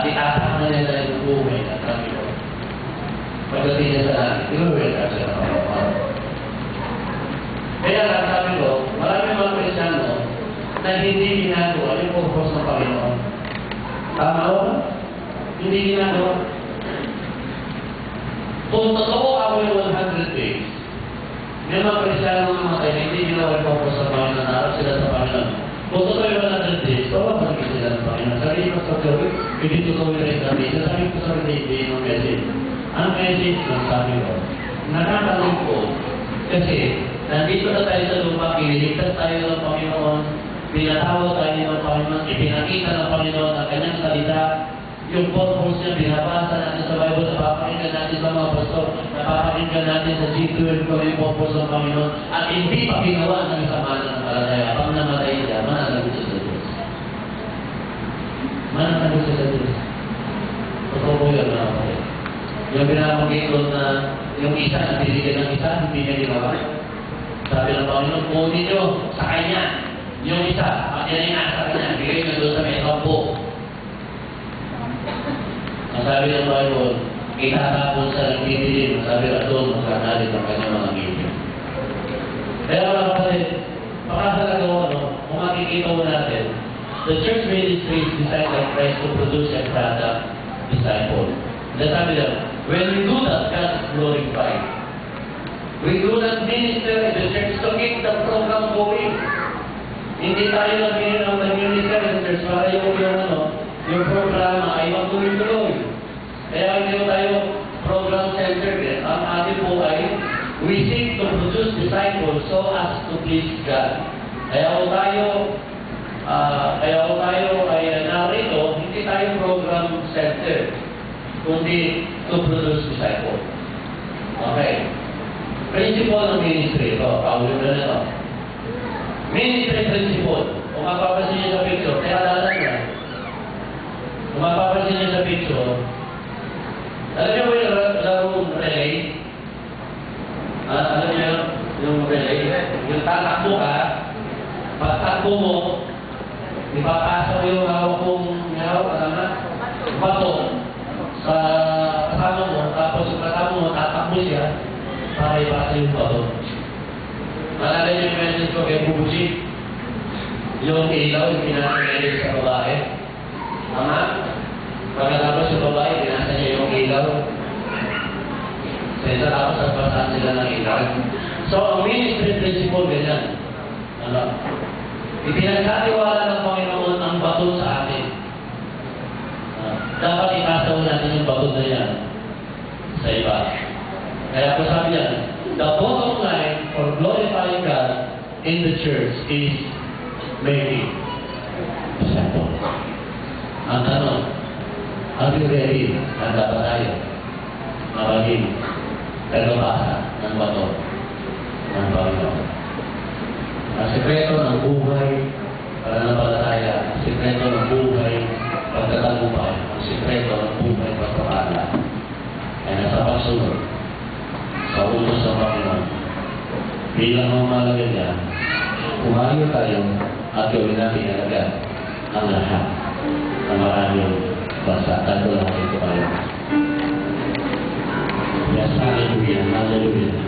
at itatak na niya sa yung buhay at kami ko. Pagdating niya sa langit, inuwelcome siya ng Panginoon. Kaya lang sabi ko, maraming mga Kristyano na hindi ginagawa yung purpose ng Panginoon. Tama o? Hindi ginagawa. Kung totoo ako yung 100 days, may mga Kristyano na namatay na hindi ginawa yung purpose ng Panginoon, narap sila sa Panginoon. Kung totoo yung 100 days, tawag pa rin sila ng Panginoon. Sabi ko sa Panginoon, hindi totoo yung rin. Sabi ko sa Panginoon, yung message. Ang message lang sabi ko, nakakalong ko, kasi nandito na tayo sa lupa, kiniligtas tayo ng Panginoon, pinatawag tayo ng Panginoon, ipinakita ng Panginoon ang kanyang salita, yung purpose niya, binabasa natin sa Bible, napapakinggan natin sa mga pastor, napapakinggan natin sa G12 kung yung purpose ng Panginoon, at hindi pa ginawa ng sama ng palataya. Pag namatay siya, mananagot siya sa Diyos. Mananagot siya sa Diyos. Totoo po yun, mga kapatid. Yung pinapagin doon na yung isa, nabibigyan ng isa, hindi niya ginawa. Sabi ng Panginoon, kunin nyo sa kanya. Yung isa, pag yan ay nasa kanya, bigay nyo doon sa may kampo. Ang sabi ng Bible, itatapon sa nagtitilin. Sabi na doon, magkanalit ang kanyang mga ngipin. Kaya mga kapatid, makasalaga ko, kung makikita mo natin, the church ministry is designed by Christ to produce and product disciple. Sabi lang, when we do that, God is glorified. We do not minister in the church to keep the program going. Hindi tayo nabili ng minister in the church para yung programa ay magtuloy-tuloy. Kaya hindi tayo program-centered. Ang ating po ay we seek to produce disciples so as to please God. Kaya kung tayo ay narito, hindi tayo program-centered, kundi to produce disciples. Okay. Principle ng ministry. Ito, paulit na ito. Ministry principle. Kung mapapansin niyo sa picture, kaya dalan na. Kung mapapansin niyo sa picture, alam niyo ba yung larong relay? Alam niyo yung relay? Yung tatakbo ka, pagtakbo mo, ipapasok yung hawak kong bato sa kasama mo, tapos yung kasama mo, tatakbo siya para ipasa yung bato. Malala niyo yung message ko kay Bubuchi, yung ilaw, yung pinasa sa babae. Tama? Pagkatapos yung babae, pinasa niya yung ilaw. Sa tapos nagpasahan sila ng ilaw. So, ang ministry principle ganyan. Ipinagsatiwala ng Panginoon ang bato sa atin. Dapat ipasa natin yung bato na yan sa iba. Kaya po sabi yan, the bottom line for glorifying God in the church is making disciples. Ang tanong, are you ready? Handa ba tayo na maging tagapasa ng bato ng Panginoon? Ang sekreto ng buhay pananampalataya, ang sekreto ng buhay pagtatagumpay, ang sekreto ng buhay pagpapala ay nasa pagsunod sa utos ng Panginoon. Bilang mga malagalya, kumayo tayo at gawin natin agad ang lahat ng maraming basa. Tanto lang ito tayo. Yes, hallelujah, hallelujah.